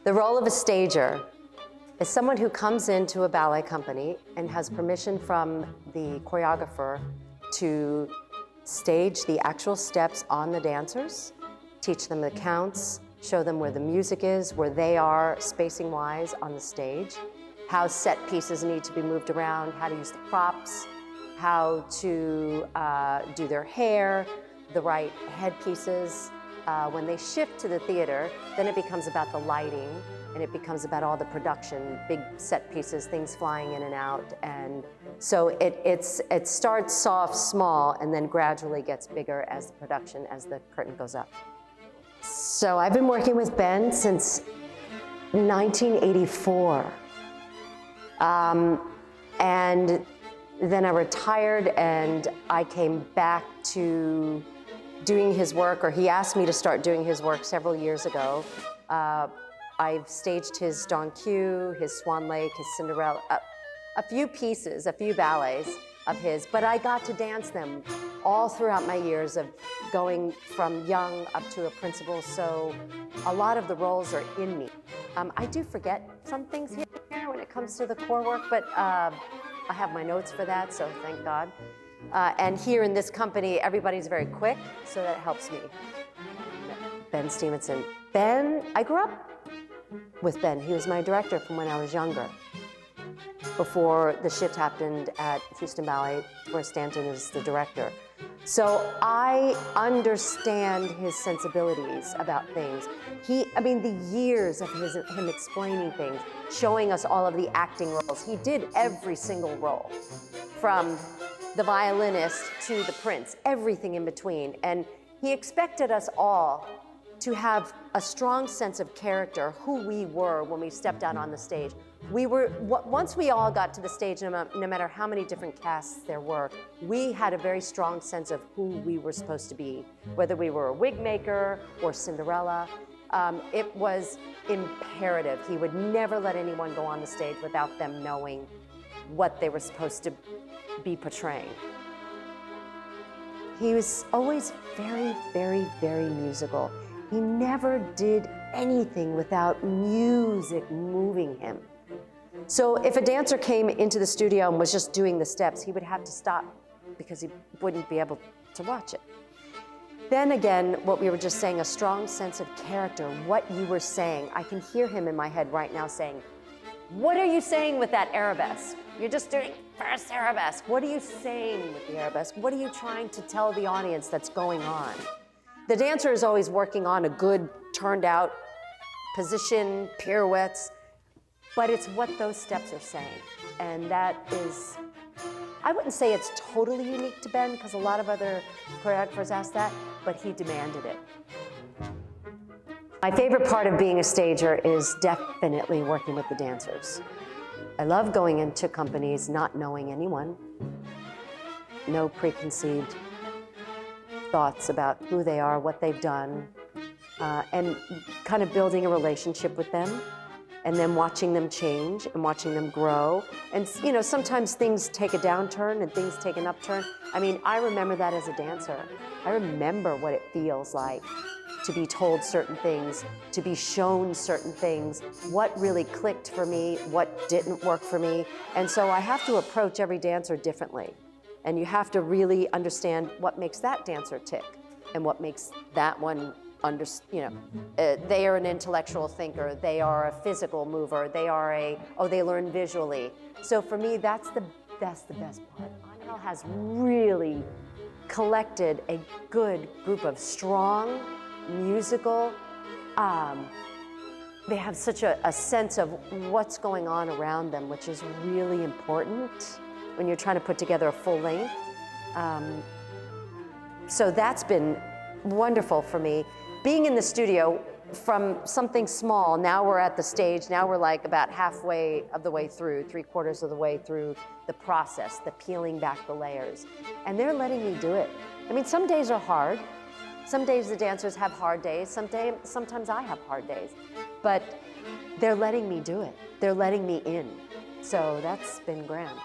The role of a stager is someone who comes into a ballet company and has permission from the choreographer to stage the actual steps on the dancers, teach them the counts, show them where the music is, where they are spacing-wise on the stage, how set pieces need to be moved around, how to use the props, how to do their hair, the right headpieces. When they shift to the theater, then it becomes about the lighting, and it becomes about all the production, big set pieces, things flying in and out. And so it starts soft, small, and then gradually gets bigger as the production, as the curtain goes up. So I've been working with Ben since 1984. And then I retired and I came back to doing his work, or he asked me to start doing his work several years ago. I've staged his Dawn Q, his Swan Lake, his Cinderella, a few pieces, a few ballets of his, but I got to dance them all throughout my years of going from young up to a principal, so a lot of the roles are in me. I do forget some things here when it comes to the core work, but I have my notes for that, so thank God. And here in this company, everybody's very quick, so that helps me. Ben Stevenson. Ben, I grew up with Ben. He was my director from when I was younger, before the shift happened at Houston Ballet, where Stanton is the director. So I understand his sensibilities about things. I mean, the years of him explaining things, showing us all of the acting roles. He did every single role, from the violinist to the prince, everything in between. And he expected us all to have a strong sense of character, who we were when we stepped out on the stage. Once we all got to the stage, no matter how many different casts there were, we had a very strong sense of who we were supposed to be, whether we were a wig maker or Cinderella. It was imperative. He would never let anyone go on the stage without them knowing what they were supposed to be portraying. He was always very, very, very musical. He never did anything without music moving him. So if a dancer came into the studio and was just doing the steps, he would have to stop because he wouldn't be able to watch it. Then again, what we were just saying, a strong sense of character, what you were saying. I can hear him in my head right now saying, "What are you saying with that arabesque? You're just doing first arabesque. What are you saying with the arabesque? What are you trying to tell the audience that's going on?" The dancer is always working on a good, turned out position, pirouettes, but it's what those steps are saying. And that is, I wouldn't say it's totally unique to Ben, because a lot of other choreographers ask that, but he demanded it. My favorite part of being a stager is definitely working with the dancers. I love going into companies not knowing anyone, no preconceived thoughts about who they are, what they've done, and kind of building a relationship with them, and then watching them change and watching them grow. And you know, sometimes things take a downturn and things take an upturn. I mean, I remember that as a dancer. I remember what it feels like to be told certain things, to be shown certain things, what really clicked for me, what didn't work for me. And so I have to approach every dancer differently. And you have to really understand what makes that dancer tick and what makes that one they are an intellectual thinker, they are a physical mover, they learn visually. So for me, that's the best part. Scannell has really collected a good group of strong, musical, they have such a sense of what's going on around them, which is really important when you're trying to put together a full length. So that's been wonderful for me. Being in the studio, from something small, now we're at the stage, now we're like about halfway of the way through, 3/4 of the way through the process, the peeling back the layers. And they're letting me do it. I mean, some days are hard. Some days the dancers have hard days. Sometimes I have hard days. But they're letting me do it. They're letting me in. So that's been grand.